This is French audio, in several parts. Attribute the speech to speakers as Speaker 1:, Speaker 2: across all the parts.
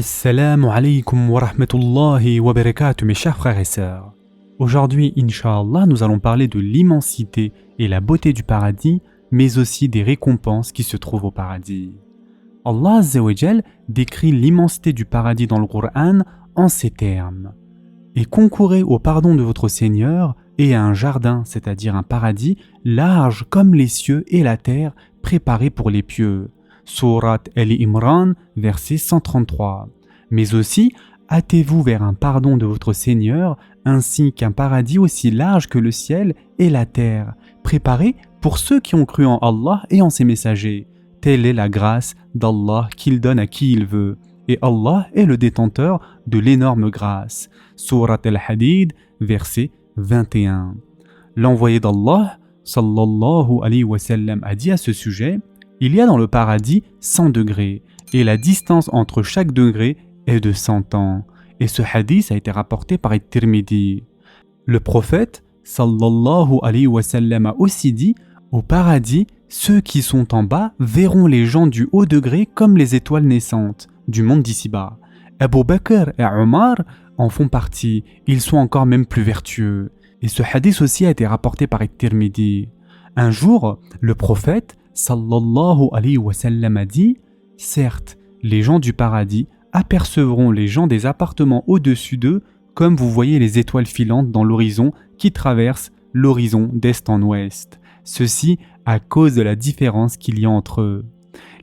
Speaker 1: Assalamu alaikum wa rahmatullahi wa barakatuh mes chers frères et sœurs. Aujourd'hui, Inch'Allah, nous allons parler de l'immensité et la beauté du paradis, mais aussi des récompenses qui se trouvent au paradis. Allah Azza wa Jal décrit l'immensité du paradis dans le Coran en ces termes. Et concourez au pardon de votre Seigneur et à un jardin, c'est-à-dire un paradis, large comme les cieux et la terre, préparé pour les pieux. Sourate Al-Imran, verset 133. Mais aussi, hâtez-vous vers un pardon de votre Seigneur, ainsi qu'un paradis aussi large que le ciel et la terre, préparé pour ceux qui ont cru en Allah et en ses messagers. Telle est la grâce d'Allah qu'il donne à qui il veut. Et Allah est le détenteur de l'énorme grâce. Sourate Al-Hadid, verset 21. L'envoyé d'Allah, sallallahu alayhi wa sallam, a dit à ce sujet: il y a dans le paradis 100 degrés, et la distance entre chaque degré est de 100 ans. Et ce hadith a été rapporté par At-Tirmidhi. Le prophète, sallallahu alayhi wa sallam, a aussi dit: au paradis, ceux qui sont en bas verront les gens du haut degré comme les étoiles naissantes du monde d'ici-bas. Abu Bakr et Omar en font partie, ils sont encore même plus vertueux. Et ce hadith aussi a été rapporté par At-Tirmidhi. Un jour, le prophète, sallallahu alayhi wa sallam, a dit: certes, les gens du paradis apercevront les gens des appartements au-dessus d'eux comme vous voyez les étoiles filantes dans l'horizon qui traversent l'horizon d'est en ouest. Ceci à cause de la différence qu'il y a entre eux.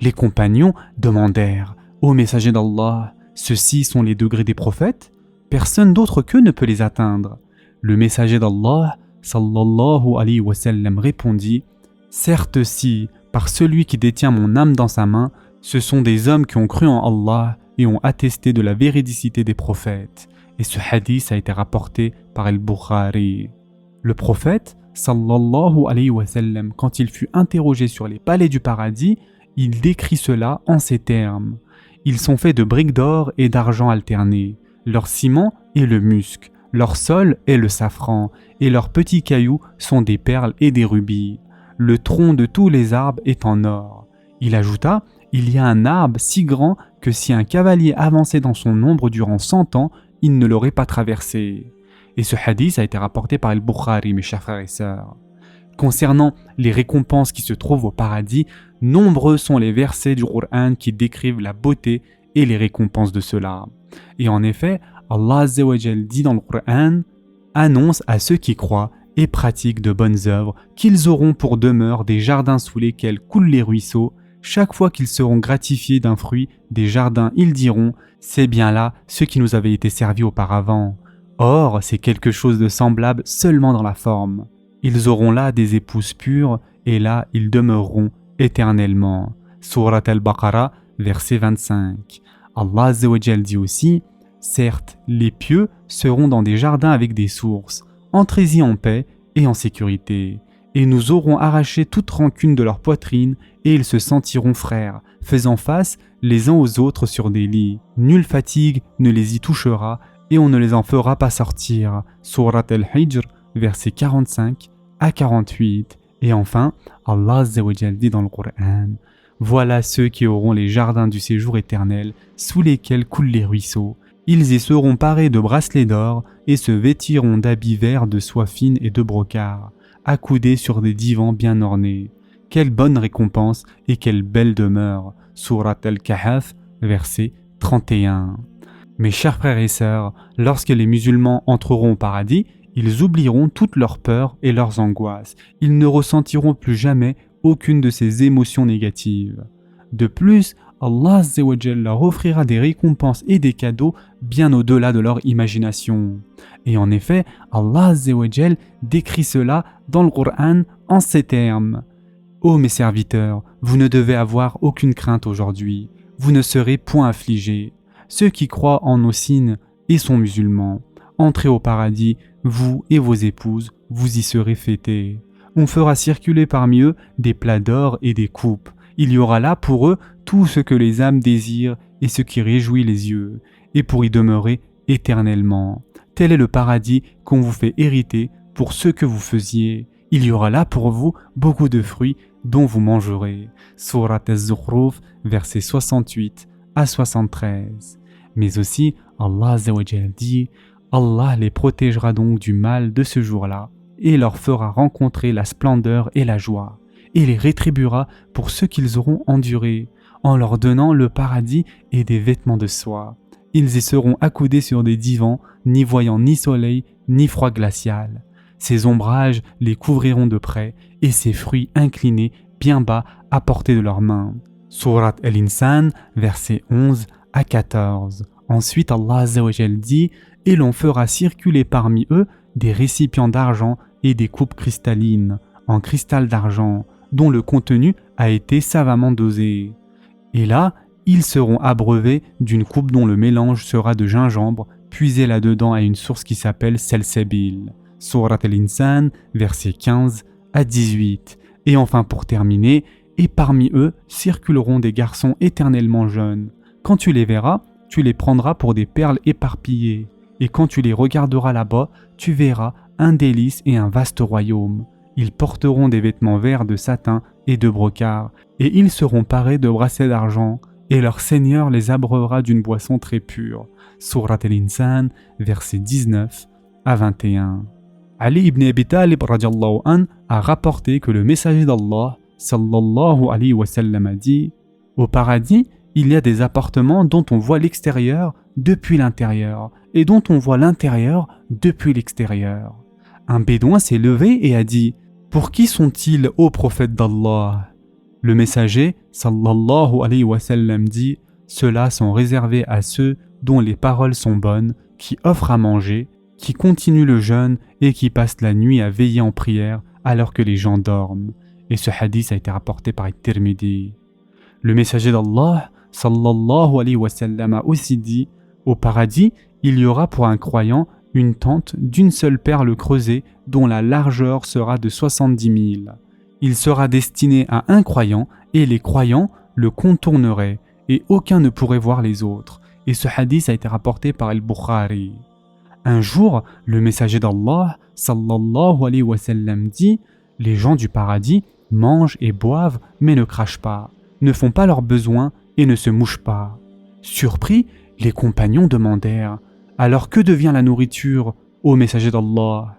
Speaker 1: Les compagnons demandèrent: ô messager d'Allah, ceux-ci sont les degrés des prophètes? Personne d'autre qu'eux ne peut les atteindre. Le messager d'Allah, sallallahu alayhi wa sallam, répondit: certes si, par celui qui détient mon âme dans sa main, ce sont des hommes qui ont cru en Allah et ont attesté de la véridicité des prophètes. Et ce hadith a été rapporté par Al-Bukhari. Le prophète, sallallahu alayhi wa sallam, quand il fut interrogé sur les palais du paradis, il décrit cela en ces termes. Ils sont faits de briques d'or et d'argent alternés. Leur ciment est le musc, leur sol est le safran, et leurs petits cailloux sont des perles et des rubis. Le tronc de tous les arbres est en or. Il ajouta: il y a un arbre si grand que si un cavalier avançait dans son ombre durant 100 ans, il ne l'aurait pas traversé. Et ce hadith a été rapporté par Al-Bukhari, mes chers frères et sœurs. Concernant les récompenses qui se trouvent au paradis, nombreux sont les versets du Coran qui décrivent la beauté et les récompenses de cela. Et en effet, Allah Azza wa Jal dit dans le Coran: annonce à ceux qui croient et pratiquent de bonnes œuvres qu'ils auront pour demeure des jardins sous lesquels coulent les ruisseaux. Chaque fois qu'ils seront gratifiés d'un fruit des jardins, ils diront: c'est bien là ce qui nous avait été servi auparavant. Or, c'est quelque chose de semblable seulement dans la forme. Ils auront là des épouses pures, et là ils demeureront éternellement. Surat Al-Baqarah, verset 25. Allah Azza wa Jal dit aussi: certes, les pieux seront dans des jardins avec des sources. Entrez-y en paix et en sécurité. Et nous aurons arraché toute rancune de leur poitrine, et ils se sentiront frères, faisant face les uns aux autres sur des lits. Nulle fatigue ne les y touchera, et on ne les en fera pas sortir. Surat Al-Hijr, versets 45 à 48. Et enfin, Allah Azza wa Jal dit dans le Coran: voilà ceux qui auront les jardins du séjour éternel, sous lesquels coulent les ruisseaux. Ils y seront parés de bracelets d'or et se vêtiront d'habits verts de soie fine et de brocart, accoudés sur des divans bien ornés. Quelle bonne récompense et quelle belle demeure. Surat Al-Kahf, verset 31. Mes chers frères et sœurs, lorsque les musulmans entreront au paradis, ils oublieront toutes leurs peurs et leurs angoisses. Ils ne ressentiront plus jamais aucune de ces émotions négatives. De plus, Allah Azza wa Jal leur offrira des récompenses et des cadeaux bien au-delà de leur imagination. Et en effet, Allah Azza wa Jal décrit cela dans le Coran en ces termes: ô mes serviteurs, vous ne devez avoir aucune crainte aujourd'hui, vous ne serez point affligés. Ceux qui croient en nos signes et sont musulmans, entrez au paradis, vous et vos épouses, vous y serez fêtés. On fera circuler parmi eux des plats d'or et des coupes. Il y aura là pour eux tout ce que les âmes désirent et ce qui réjouit les yeux, et pour y demeurer éternellement. Tel est le paradis qu'on vous fait hériter pour ce que vous faisiez. Il y aura là pour vous beaucoup de fruits dont vous mangerez. Surat Az-Zukhruf, versets 68 à 73. Mais aussi, Allah Azza wa Jalla dit « Allah les protégera donc du mal de ce jour-là et leur fera rencontrer la splendeur et la joie, et les rétribuera pour ce qu'ils auront enduré, en leur donnant le paradis et des vêtements de soie. Ils y seront accoudés sur des divans, n'y voyant ni soleil ni froid glacial. Ces ombrages les couvriront de près, et ces fruits inclinés bien bas à portée de leurs mains. » Surat Al-Insan, versets 11 à 14. Ensuite, Allah Azza wa Jal dit « Et l'on fera circuler parmi eux des récipients d'argent et des coupes cristallines, en cristal d'argent, dont le contenu a été savamment dosé. Et là, ils seront abreuvés d'une coupe dont le mélange sera de gingembre, puisé là-dedans à une source qui s'appelle Salsabil. » Surat Al-Insan, versets 15 à 18. Et enfin pour terminer, et parmi eux circuleront des garçons éternellement jeunes. Quand tu les verras, tu les prendras pour des perles éparpillées. Et quand tu les regarderas là-bas, tu verras un délice et un vaste royaume. Ils porteront des vêtements verts de satin et de brocart, et ils seront parés de bracelets d'argent, et leur Seigneur les abreuvera d'une boisson très pure. Surat Al-Insan, versets 19 à 21. Ali ibn Abi Talib radiallahu an a rapporté que le messager d'Allah sallallahu alayhi wa sallam a dit « Au paradis, il y a des appartements dont on voit l'extérieur depuis l'intérieur et dont on voit l'intérieur depuis l'extérieur. » Un bédouin s'est levé et a dit « Pour qui sont-ils, ô prophète d'Allah ?» Le messager sallallahu alayhi wa sallam dit « Ceux-là sont réservés à ceux dont les paroles sont bonnes, qui offrent à manger, qui continuent le jeûne et qui passent la nuit à veiller en prière alors que les gens dorment. » Et ce hadith a été rapporté par At-Tirmidhi. Le messager d'Allah sallallahu alayhi wa sallam a aussi dit « Au paradis, il y aura pour un croyant une tente d'une seule perle creusée dont la largeur sera de 70 000. Il sera destiné à un croyant et les croyants le contourneraient et aucun ne pourrait voir les autres. » Et ce hadith a été rapporté par Al-Bukhari. Un jour, le messager d'Allah sallallahu alayhi wa sallam dit « Les gens du paradis mangent et boivent mais ne crachent pas, ne font pas leurs besoins et ne se mouchent pas. » Surpris, les compagnons demandèrent « Alors que devient la nourriture, ô messager d'Allah ?»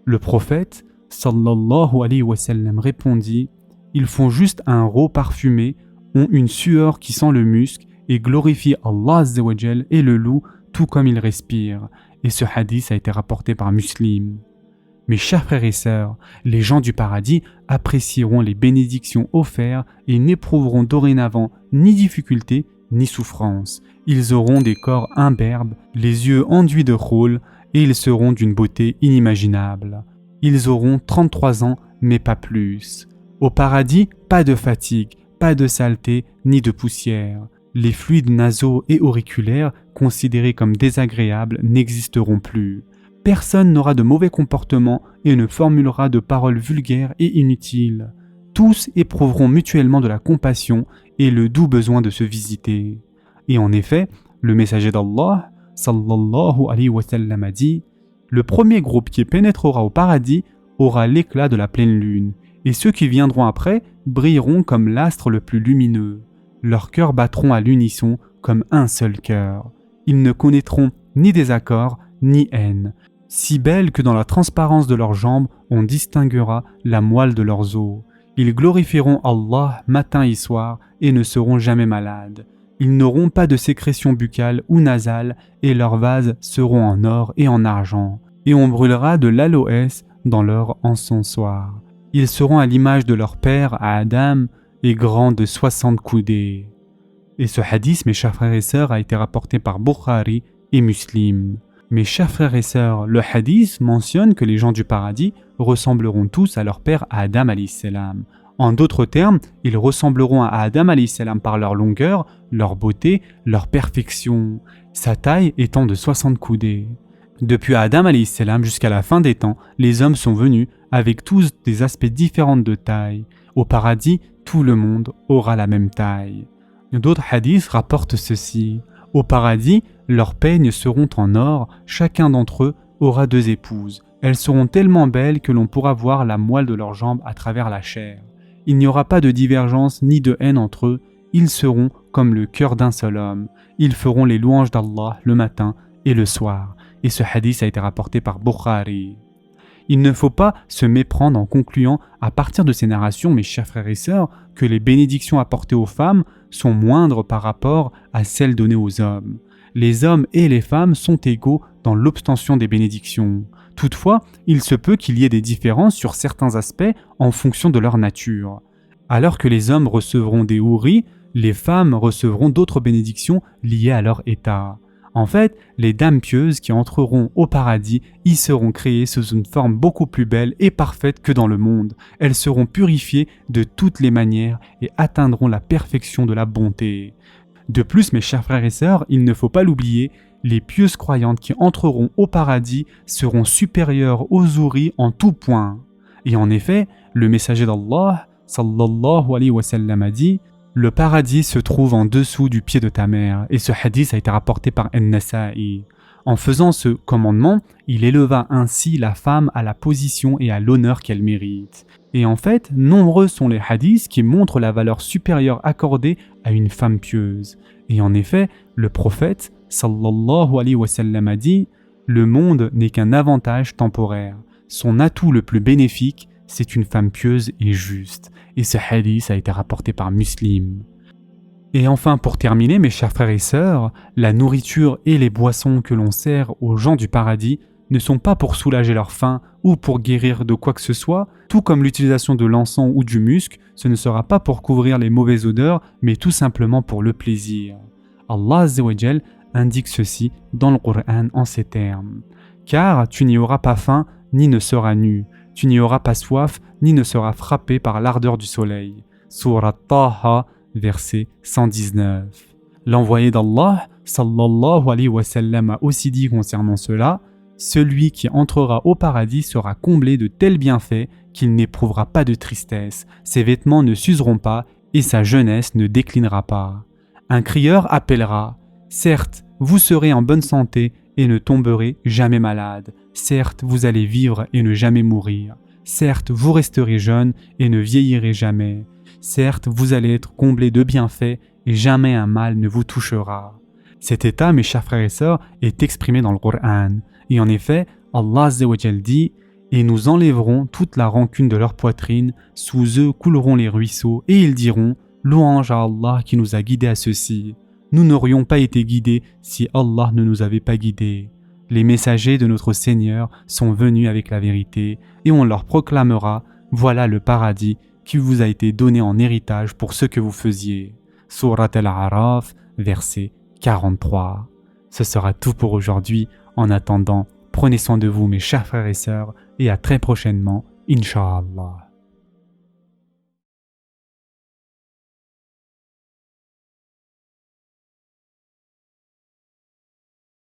Speaker 1: Le prophète sallallahu alayhi wa sallam répondit « Ils font juste un rôt parfumé, ont une sueur qui sent le musc et glorifient Allah Azza wa Jal et le louent tout comme ils respirent. » Et ce hadith a été rapporté par Muslim. Mes chers frères et sœurs, les gens du paradis apprécieront les bénédictions offertes et n'éprouveront dorénavant ni difficulté ni souffrance. Ils auront des corps imberbes, les yeux enduits de khôl, et ils seront d'une beauté inimaginable. Ils auront 33 ans, mais pas plus. Au paradis, pas de fatigue, pas de saleté, ni de poussière. Les fluides nasaux et auriculaires, considérés comme désagréables, n'existeront plus. Personne n'aura de mauvais comportement et ne formulera de paroles vulgaires et inutiles. Tous éprouveront mutuellement de la compassion et le doux besoin de se visiter. Et en effet, le messager d'Allah, sallallahu alayhi wa sallam, a dit « Le premier groupe qui pénétrera au paradis aura l'éclat de la pleine lune, et ceux qui viendront après brilleront comme l'astre le plus lumineux. Leurs cœurs battront à l'unisson comme un seul cœur. Ils ne connaîtront ni désaccord ni haine, si belle que dans la transparence de leurs jambes on distinguera la moelle de leurs os. Ils glorifieront Allah matin et soir et ne seront jamais malades. Ils n'auront pas de sécrétion buccale ou nasale et leurs vases seront en or et en argent. Et on brûlera de l'aloès dans leur encensoir. Ils seront à l'image de leur père, à Adam, et grands de 60 coudées. » Et ce hadith, mes chers frères et sœurs, a été rapporté par Bukhari et Muslim. Mes chers frères et sœurs, le hadith mentionne que les gens du paradis ressembleront tous à leur père Adam alayhi salam. En d'autres termes, ils ressembleront à Adam alayhi salam par leur longueur, leur beauté, leur perfection, sa taille étant de 60 coudées. Depuis Adam alayhi salam jusqu'à la fin des temps, les hommes sont venus avec tous des aspects différents de taille. Au paradis, tout le monde aura la même taille. D'autres hadiths rapportent ceci. Au paradis, leurs peignes seront en or, chacun d'entre eux aura 2 épouses. Elles seront tellement belles que l'on pourra voir la moelle de leurs jambes à travers la chair. Il n'y aura pas de divergence ni de haine entre eux, ils seront comme le cœur d'un seul homme. Ils feront les louanges d'Allah le matin et le soir. Et ce hadith a été rapporté par Bukhari. Il ne faut pas se méprendre en concluant à partir de ces narrations, mes chers frères et sœurs, que les bénédictions apportées aux femmes sont moindres par rapport à celles données aux hommes. Les hommes et les femmes sont égaux dans l'obtention des bénédictions. Toutefois, il se peut qu'il y ait des différences sur certains aspects en fonction de leur nature. Alors que les hommes recevront des houris, les femmes recevront d'autres bénédictions liées à leur état. En fait, les dames pieuses qui entreront au paradis y seront créées sous une forme beaucoup plus belle et parfaite que dans le monde. Elles seront purifiées de toutes les manières et atteindront la perfection de la bonté. De plus, mes chers frères et sœurs, il ne faut pas l'oublier, les pieuses croyantes qui entreront au paradis seront supérieures aux houris en tout point. Et en effet, le messager d'Allah, sallallahu alayhi wa sallam, a dit « Le paradis se trouve en dessous du pied de ta mère » et ce hadith a été rapporté par An-Nasa'i. En faisant ce commandement, il éleva ainsi la femme à la position et à l'honneur qu'elle mérite. Et en fait, nombreux sont les hadiths qui montrent la valeur supérieure accordée à une femme pieuse. Et en effet, le prophète, sallallahu alayhi wa sallam, a dit « Le monde n'est qu'un avantage temporaire. Son atout le plus bénéfique, c'est une femme pieuse et juste. » Et ce hadith a été rapporté par Muslim. Et enfin, pour terminer, mes chers frères et sœurs, la nourriture et les boissons que l'on sert aux gens du paradis ne sont pas pour soulager leur faim ou pour guérir de quoi que ce soit, tout comme l'utilisation de l'encens ou du musc, ce ne sera pas pour couvrir les mauvaises odeurs, mais tout simplement pour le plaisir. Allah Azza wa Jal indique ceci dans le Coran en ces termes. « Car tu n'y auras pas faim, ni ne seras nu. Tu n'y auras pas soif, ni ne seras frappé par l'ardeur du soleil. » Surat Taha, verset 119. L'envoyé d'Allah, sallallahu alayhi wa sallam, a aussi dit concernant cela « Celui qui entrera au paradis sera comblé de tels bienfaits qu'il n'éprouvera pas de tristesse, ses vêtements ne s'useront pas et sa jeunesse ne déclinera pas. Un crieur appellera « Certes, vous serez en bonne santé et ne tomberez jamais malade. Certes, vous allez vivre et ne jamais mourir. Certes, vous resterez jeune et ne vieillirez jamais. Certes, vous allez être comblé de bienfaits et jamais un mal ne vous touchera. » Cet état, mes chers frères et sœurs, est exprimé dans le Coran. Et en effet, Allah Azza wa Jal dit « Et nous enlèverons toute la rancune de leur poitrine, sous eux couleront les ruisseaux, et ils diront « Louange à Allah qui nous a guidés à ceci. Nous n'aurions pas été guidés si Allah ne nous avait pas guidés. Les messagers de notre Seigneur sont venus avec la vérité, et on leur proclamera « Voilà le paradis qui vous a été donné en héritage pour ce que vous faisiez. » Surat Al-A'raf, verset 43. Ce sera tout pour aujourd'hui. En attendant, prenez soin de vous mes chers frères et sœurs et à très prochainement, Inch'Allah.